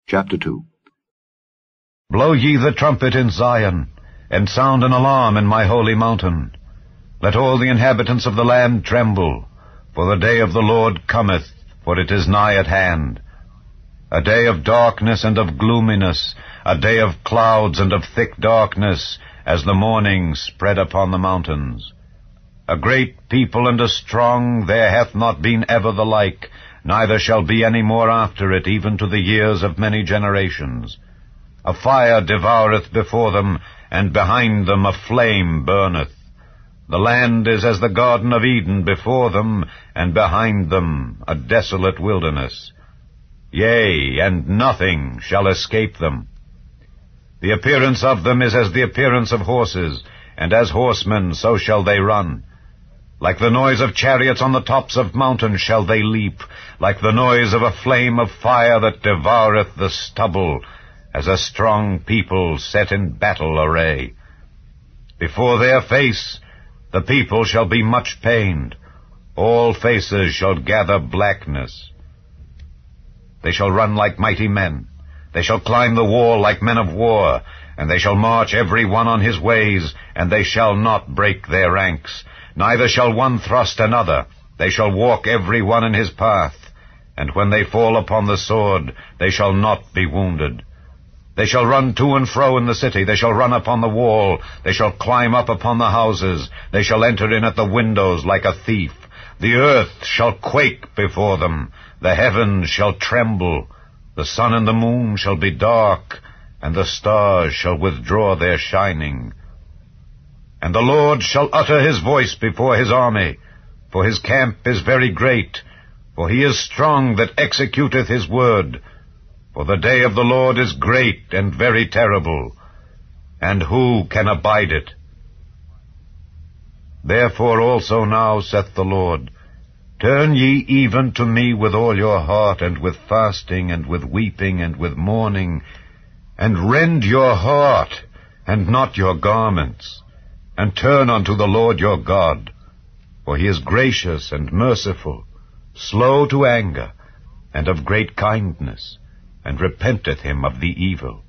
Chapter 2. Blow ye the trumpet in Zion, and sound an alarm in my holy mountain. Let all the inhabitants of the land tremble, for the day of the Lord cometh, for it is nigh at hand. A day of darkness and of gloominess, a day of clouds and of thick darkness, as the morning spread upon the mountains. A great people and a strong, there hath not been ever the like, neither shall be any more after it, even to the years of many generations. A fire devoureth before them, and behind them a flame burneth. The land is as the Garden of Eden before them, and behind them a desolate wilderness. Yea, and nothing shall escape them. The appearance of them is as the appearance of horses, and as horsemen so shall they run. Like the noise of chariots on the tops of mountains shall they leap, like the noise of a flame of fire that devoureth the stubble, as a strong people set in battle array. Before their face the people shall be much pained, all faces shall gather blackness. They shall run like mighty men, they shall climb the wall like men of war, and they shall march every one on his ways, and they shall not break their ranks. Neither shall one thrust another, they shall walk every one in his path, and when they fall upon the sword, they shall not be wounded. They shall run to and fro in the city, they shall run upon the wall, they shall climb up upon the houses, they shall enter in at the windows like a thief. The earth shall quake before them, the heavens shall tremble, the sun and the moon shall be dark, and the stars shall withdraw their shining. And the Lord shall utter his voice before his army, for his camp is very great, for he is strong that executeth his word. For the day of the Lord is great and very terrible, and who can abide it? Therefore also now, saith the Lord, turn ye even to me with all your heart, and with fasting, and with weeping, and with mourning, and rend your heart, and not your garments, and turn unto the Lord your God. For he is gracious and merciful, slow to anger, and of great kindness, and repenteth him of the evil.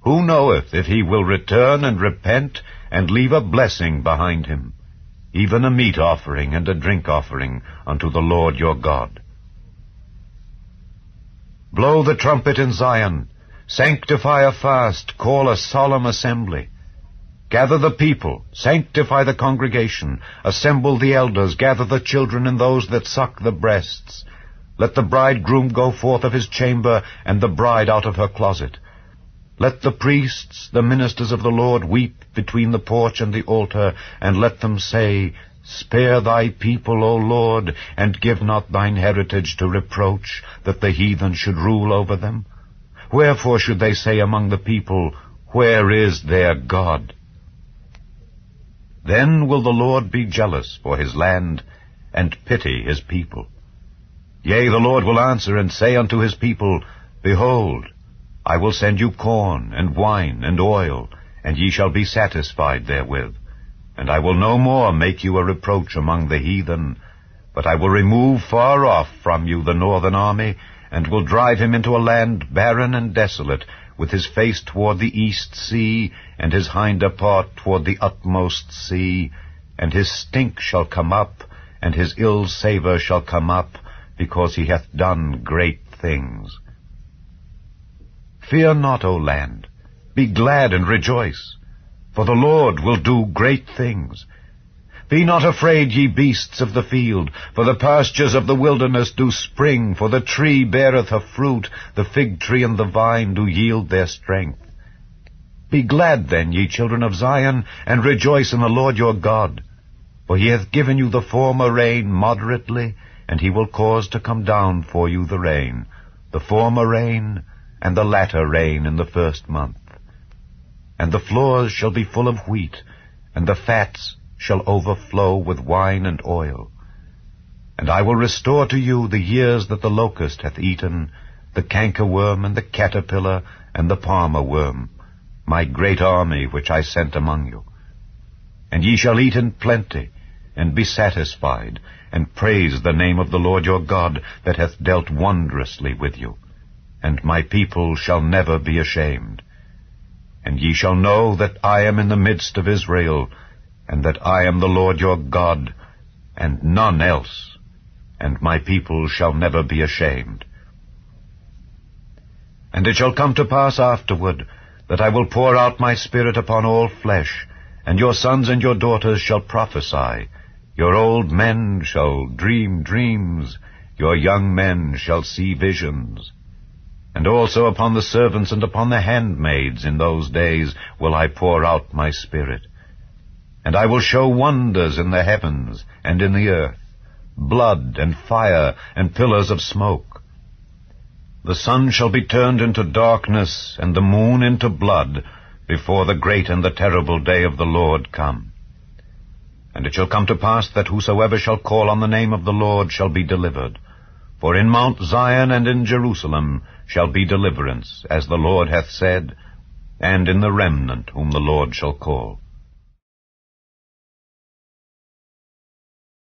Who knoweth if he will return and repent, and leave a blessing behind him, even a meat offering and a drink offering unto the Lord your God? Blow the trumpet in Zion, sanctify a fast, call a solemn assembly. Gather the people, sanctify the congregation, assemble the elders, gather the children and those that suck the breasts. Let the bridegroom go forth of his chamber, and the bride out of her closet. Let the priests, the ministers of the Lord, weep between the porch and the altar, and let them say, Spare thy people, O Lord, and give not thine heritage to reproach, that the heathen should rule over them. Wherefore should they say among the people, Where is their God? Then will the Lord be jealous for his land, and pity his people. Yea, the Lord will answer and say unto his people, Behold, I will send you corn, and wine, and oil, and ye shall be satisfied therewith. And I will no more make you a reproach among the heathen, but I will remove far off from you the northern army, and will drive him into a land barren and desolate, with his face toward the east sea, and his hinder part toward the utmost sea. And his stink shall come up, and his ill savour shall come up, because he hath done great things. Fear not, O land, be glad and rejoice, for the Lord will do great things. Be not afraid, ye beasts of the field, for the pastures of the wilderness do spring, for the tree beareth her fruit, the fig tree and the vine do yield their strength. Be glad then, ye children of Zion, and rejoice in the Lord your God, for he hath given you the former rain moderately, and he will cause to come down for you the rain, the former rain, and the latter rain in the first month. And the floors shall be full of wheat, and the fats shall overflow with wine and oil. And I will restore to you the years that the locust hath eaten, the cankerworm, and the caterpillar, and the palmer worm, my great army which I sent among you. And ye shall eat in plenty, and be satisfied, and praise the name of the Lord your God, that hath dealt wondrously with you. and my people shall never be ashamed. And ye shall know that I am in the midst of Israel, and that I am the Lord your God, and none else, and my people shall never be ashamed. And it shall come to pass afterward, that I will pour out my Spirit upon all flesh, and your sons and your daughters shall prophesy, your old men shall dream dreams, your young men shall see visions. And also upon the servants and upon the handmaids in those days will I pour out my Spirit. And I will show wonders in the heavens and in the earth, blood and fire and pillars of smoke. The sun shall be turned into darkness, and the moon into blood, before the great and the terrible day of the Lord come. And it shall come to pass that whosoever shall call on the name of the Lord shall be delivered. For in Mount Zion and in Jerusalem shall be deliverance, as the Lord hath said, and in the remnant whom the Lord shall call.